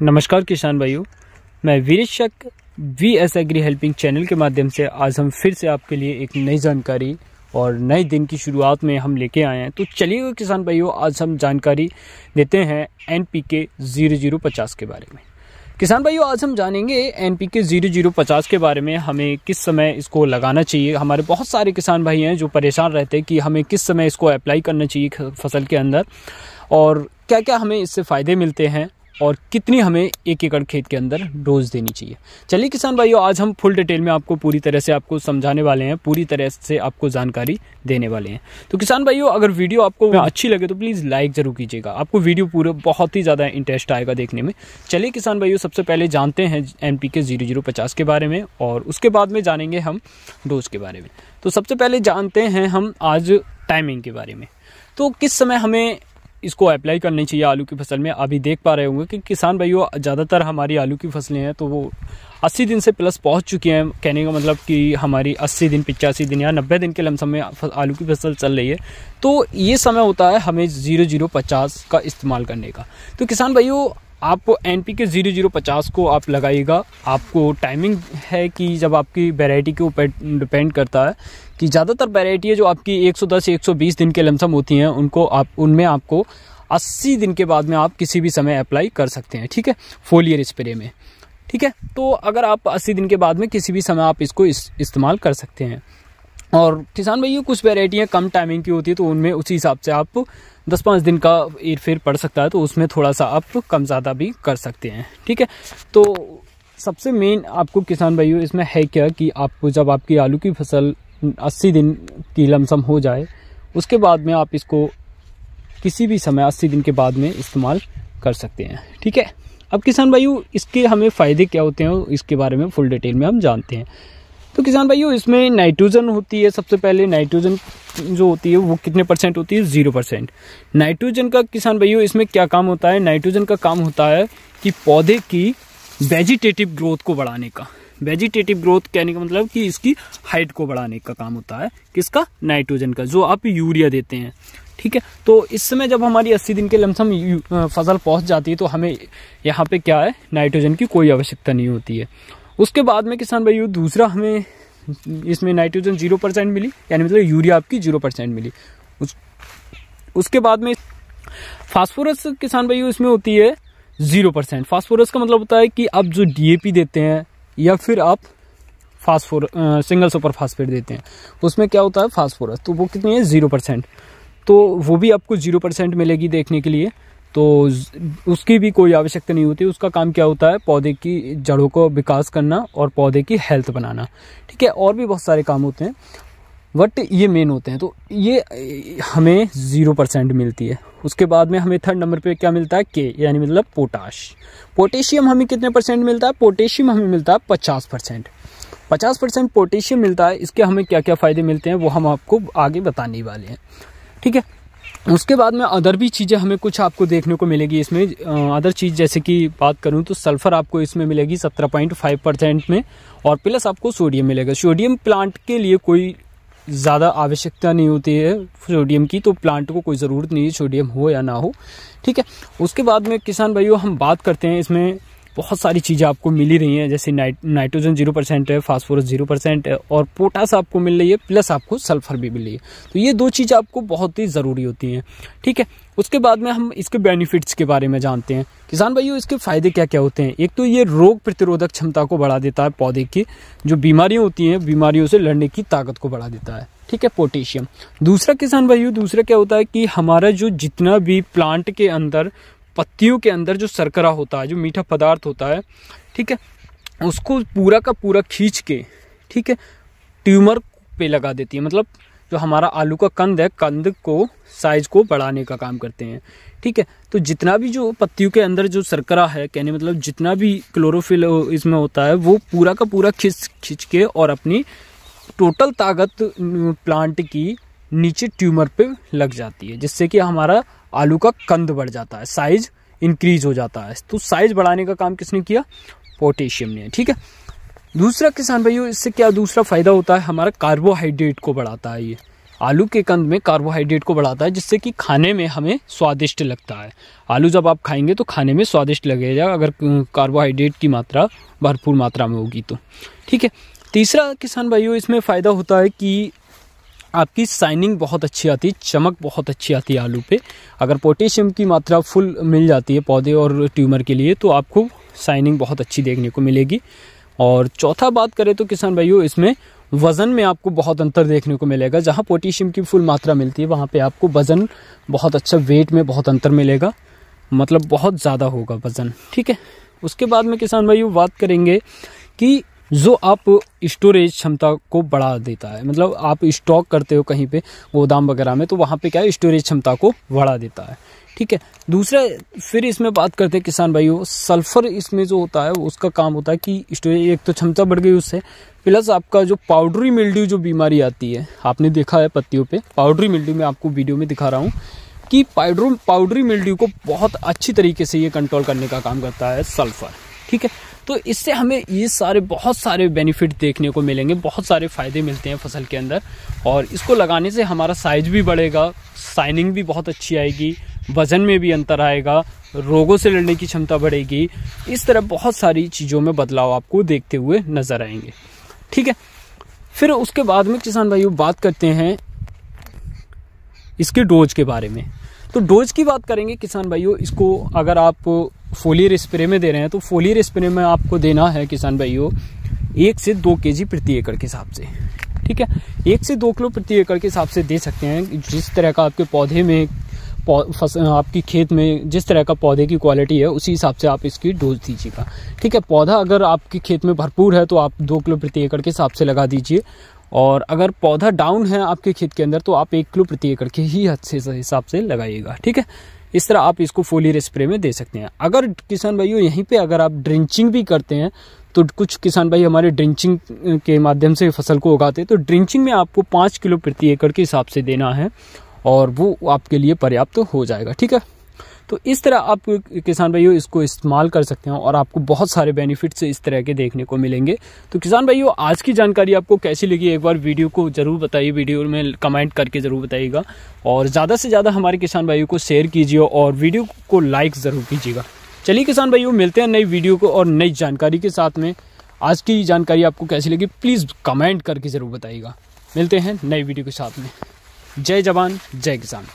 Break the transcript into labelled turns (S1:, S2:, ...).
S1: नमस्कार किसान भाइयों, मैं वीरेशक वीएस एग्री हेल्पिंग चैनल के माध्यम से आज हम फिर से आपके लिए एक नई जानकारी और नए दिन की शुरुआत में हम लेके आए हैं। तो चलिए किसान भाइयों, आज हम जानकारी देते हैं NPK 0050 के बारे में। किसान भाइयों, आज हम जानेंगे NPK 0050 के बारे में, हमें किस समय इसको लगाना चाहिए। हमारे बहुत सारे किसान भाई हैं जो परेशान रहते हैं कि हमें किस समय इसको अप्लाई करना चाहिए फसल के अंदर, और क्या क्या हमें इससे फ़ायदे मिलते हैं और कितनी हमें 1 एकड़ खेत के अंदर डोज देनी चाहिए। चलिए किसान भाइयों, आज हम फुल डिटेल में आपको पूरी तरह से आपको समझाने वाले हैं, पूरी तरह से आपको जानकारी देने वाले हैं। तो किसान भाइयों, अगर वीडियो आपको अच्छी लगे तो प्लीज़ लाइक ज़रूर कीजिएगा, आपको वीडियो पूरा बहुत ही ज़्यादा इंटरेस्ट आएगा देखने में। चलिए किसान भाइयों, सबसे पहले जानते हैं NPK 0050 के बारे में और उसके बाद में जानेंगे हम डोज के बारे में। तो सबसे पहले जानते हैं हम आज टाइमिंग के बारे में। तो किस समय हमें इसको अप्लाई करनी चाहिए आलू की फसल में। अभी देख पा रहे होंगे कि किसान भाइयों, ज़्यादातर हमारी आलू की फसलें हैं तो वो 80 दिन से प्लस पहुंच चुकी हैं। कहने का मतलब कि हमारी 80 दिन, 85 दिन या 90 दिन के लमसम में आलू की फसल चल रही है। तो ये समय होता है हमें 0050 का इस्तेमाल करने का। तो किसान भाइयों, आप NPK 0050 को आप लगाइएगा। आपको टाइमिंग है कि जब आपकी वैरायटी के ऊपर डिपेंड करता है कि ज़्यादातर वैरायटी है जो आपकी 110 120 दिन के लमसम होती हैं, उनमें आपको 80 दिन के बाद में आप किसी भी समय अप्लाई कर सकते हैं। ठीक है, फोलियर स्प्रे में। ठीक है, तो अगर आप 80 दिन के बाद में किसी भी समय आप इसको इस्तेमाल कर सकते हैं। और किसान भाइयों, कुछ वैरायटियाँ कम टाइमिंग की होती है तो उनमें उसी हिसाब से आप 10-5 दिन का हेरफेर पड़ सकता है, तो उसमें थोड़ा सा आप कम ज़्यादा भी कर सकते हैं। ठीक है, तो सबसे मेन आपको किसान भाइयों इसमें है क्या कि आपको जब आपकी आलू की फसल 80 दिन की लमसम हो जाए, उसके बाद में आप इसको किसी भी समय 80 दिन के बाद में इस्तेमाल कर सकते हैं। ठीक है, अब किसान भाइयों, इसके हमें फ़ायदे क्या होते हैं इसके बारे में फुल डिटेल में हम जानते हैं। तो किसान भाइयों, इसमें नाइट्रोजन होती है। सबसे पहले नाइट्रोजन जो होती है वो कितने परसेंट होती है? 0%। नाइट्रोजन का किसान भाइयों इसमें क्या काम होता है? नाइट्रोजन का काम होता है कि पौधे की वेजिटेटिव ग्रोथ को बढ़ाने का। वेजिटेटिव ग्रोथ कहने का मतलब कि इसकी हाइट को बढ़ाने का काम होता है। किसका? नाइट्रोजन का, जो आप यूरिया देते हैं। ठीक है, तो इस समय जब हमारी 80 दिन के लमसम फसल पहुंच जाती है तो हमें यहाँ पे क्या है, नाइट्रोजन की कोई आवश्यकता नहीं होती है। उसके बाद में किसान भाइयों, दूसरा हमें इसमें नाइट्रोजन 0% मिली, यानी मतलब यूरिया आपकी 0% मिली। उसके बाद में फास्फोरस किसान भाइयों इसमें होती है 0%। फास्फोरस का मतलब होता है कि आप जो DAP देते हैं या फिर आप सिंगल सुपर फास्फेट देते हैं, उसमें क्या होता है फास्फोरस, तो वो कितनी है? 0%। तो वो भी आपको 0% मिलेगी देखने के लिए, तो उसकी भी कोई आवश्यकता नहीं होती। उसका काम क्या होता है? पौधे की जड़ों को विकास करना और पौधे की हेल्थ बनाना। ठीक है, और भी बहुत सारे काम होते हैं बट ये मेन होते हैं। तो ये हमें 0% मिलती है। उसके बाद में हमें 3rd नंबर पे क्या मिलता है? K, यानी मतलब पोटाश। पोटेशियम हमें कितने % मिलता है? पोटेशियम हमें मिलता है 50%। 50% पोटेशियम मिलता है। इसके हमें क्या क्या फ़ायदे मिलते हैं वो हम आपको आगे बताने वाले हैं। ठीक है, उसके बाद में अदर भी चीज़ें हमें कुछ आपको देखने को मिलेगी इसमें। अदर चीज़ जैसे कि बात करूं तो सल्फ़र आपको इसमें मिलेगी 17.5% में, और प्लस आपको सोडियम मिलेगा। सोडियम प्लांट के लिए कोई ज़्यादा आवश्यकता नहीं होती है सोडियम की, तो प्लांट को कोई ज़रूरत नहीं है सोडियम हो या ना हो। ठीक है, उसके बाद में किसान भाइयों हम बात करते हैं, इसमें बहुत सारी चीज़ें आपको मिल ही रही हैं, जैसे नाइट्रोजन 0% है, फास्फोरस 0% है, और पोटास आपको मिल रही है, प्लस आपको सल्फर भी मिल रही है। तो ये 2 चीज़ें आपको बहुत ही ज़रूरी होती हैं। ठीक है, उसके बाद में हम इसके बेनिफिट्स के बारे में जानते हैं। किसान भाइयों, इसके फ़ायदे क्या क्या होते हैं? एक तो ये रोग प्रतिरोधक क्षमता को बढ़ा देता है, पौधे की जो बीमारियाँ होती हैं, बीमारियों से लड़ने की ताकत को बढ़ा देता है। ठीक है, पोटेशियम। दूसरा किसान भाइयों, दूसरा क्या होता है कि हमारा जो जितना भी प्लांट के अंदर, पत्तियों के अंदर जो शर्करा होता है, जो मीठा पदार्थ होता है, ठीक है, उसको पूरा का पूरा खींच के, ठीक है, ट्यूमर पे लगा देती है। मतलब जो हमारा आलू का कंद है, कंद को साइज को बढ़ाने का काम करते हैं। ठीक है, तो जितना भी जो पत्तियों के अंदर जो शर्करा है, कहने मतलब जितना भी क्लोरोफिल इसमें होता है, वो पूरा का पूरा खींच के और अपनी टोटल ताकत प्लांट की नीचे ट्यूमर पे लग जाती है, जिससे कि हमारा आलू का कंद बढ़ जाता है, साइज इंक्रीज हो जाता है। तो साइज बढ़ाने का काम किसने किया? पोटेशियम ने। ठीक है, दूसरा किसान भाइयों इससे क्या दूसरा फायदा होता है? हमारा कार्बोहाइड्रेट को बढ़ाता है ये। आलू के कंद में कार्बोहाइड्रेट को बढ़ाता है, जिससे कि खाने में हमें स्वादिष्ट लगता है। आलू जब आप खाएंगे तो खाने में स्वादिष्ट लगेगा अगर कार्बोहाइड्रेट की मात्रा भरपूर मात्रा में होगी तो। ठीक है। तीसरा किसान भाइयों इसमें फ़ायदा होता है कि आपकी शाइनिंग बहुत अच्छी आती है, चमक बहुत अच्छी आती है आलू पे। अगर पोटेशियम की मात्रा फुल मिल जाती है पौधे और ट्यूमर के लिए तो आपको शाइनिंग बहुत अच्छी देखने को मिलेगी। और चौथा बात करें तो किसान भाइयों इसमें वज़न में आपको बहुत अंतर देखने को मिलेगा। जहाँ पोटेशियम की फुल मात्रा मिलती है वहाँ पे आपको वज़न बहुत अच्छा, वेट में बहुत अंतर मिलेगा, मतलब बहुत ज़्यादा होगा वज़न। ठीक है। उसके बाद में किसान भाइयों बात करेंगे कि जो आप स्टोरेज क्षमता को बढ़ा देता है, मतलब आप स्टॉक करते हो कहीं पे गोदाम वगैरह में तो वहाँ पे क्या है स्टोरेज क्षमता को बढ़ा देता है। ठीक है। दूसरा फिर इसमें बात करते हैं किसान भाइयों, सल्फर इसमें जो होता है उसका काम होता है कि स्टोरेज, एक तो क्षमता बढ़ गई उससे, प्लस आपका जो पाउडरी मिल्ड्यू जो बीमारी आती है, आपने देखा है पत्तियों पे पाउडरी मिल्ड्यू, मैं आपको वीडियो में दिखा रहा हूँ कि पाउडरी मिल्ड्यू को बहुत अच्छी तरीके से ये कंट्रोल करने का काम करता है सल्फर। ठीक है। तो इससे हमें ये बहुत सारे बेनिफिट देखने को मिलेंगे, बहुत सारे फ़ायदे मिलते हैं फसल के अंदर। और इसको लगाने से हमारा साइज भी बढ़ेगा, शाइनिंग भी बहुत अच्छी आएगी, वज़न में भी अंतर आएगा, रोगों से लड़ने की क्षमता बढ़ेगी। इस तरह बहुत सारी चीज़ों में बदलाव आपको देखते हुए नज़र आएंगे। ठीक है। फिर उसके बाद में किसान भाइयों बात करते हैं इसके डोज के बारे में। तो डोज की बात करेंगे किसान भाइयों, इसको अगर आप फोलियर स्प्रे में दे रहे हैं तो फोलियर स्प्रे में आपको देना है किसान भाइयों 1 से 2 केजी प्रति एकड़ के हिसाब से। ठीक है। 1 से 2 किलो प्रति एकड़ के हिसाब से दे सकते हैं। जिस तरह का आपके पौधे में आपकी खेत में जिस तरह का पौधे की क्वालिटी है उसी हिसाब से आप इसकी डोज दीजिएगा। ठीक है। पौधा अगर आपके खेत में भरपूर है तो आप 2 किलो प्रति एकड़ के हिसाब से लगा दीजिए, और अगर पौधा डाउन है आपके खेत के अंदर तो आप 1 किलो प्रति एकड़ के ही हिसाब से लगाइएगा। ठीक है। इस तरह आप इसको फोलियर स्प्रे में दे सकते हैं। अगर किसान भाइयों यहीं पे अगर आप ड्रिंचिंग भी करते हैं तो कुछ किसान भाई हमारे ड्रिंचिंग के माध्यम से फसल को उगाते हैं, तो ड्रिंचिंग में आपको 5 किलो प्रति एकड़ के हिसाब से देना है और वो आपके लिए पर्याप्त हो जाएगा। ठीक है। तो इस तरह आप किसान भाइयों इसको इस्तेमाल कर सकते हैं और आपको बहुत सारे बेनिफिट्स इस तरह के देखने को मिलेंगे। तो किसान भाइयों आज की जानकारी आपको कैसी लगी एक बार वीडियो को ज़रूर बताइए, वीडियो में कमेंट करके ज़रूर बताइएगा, और ज़्यादा से ज़्यादा हमारे किसान भाइयों को शेयर कीजिए और वीडियो को लाइक ज़रूर कीजिएगा। चलिए किसान भाइयों मिलते हैं नई वीडियो को और नई जानकारी के साथ में। आज की जानकारी आपको कैसी लगी प्लीज़ कमेंट करके ज़रूर बताइएगा। मिलते हैं नई वीडियो के साथ में। जय जवान जय किसान।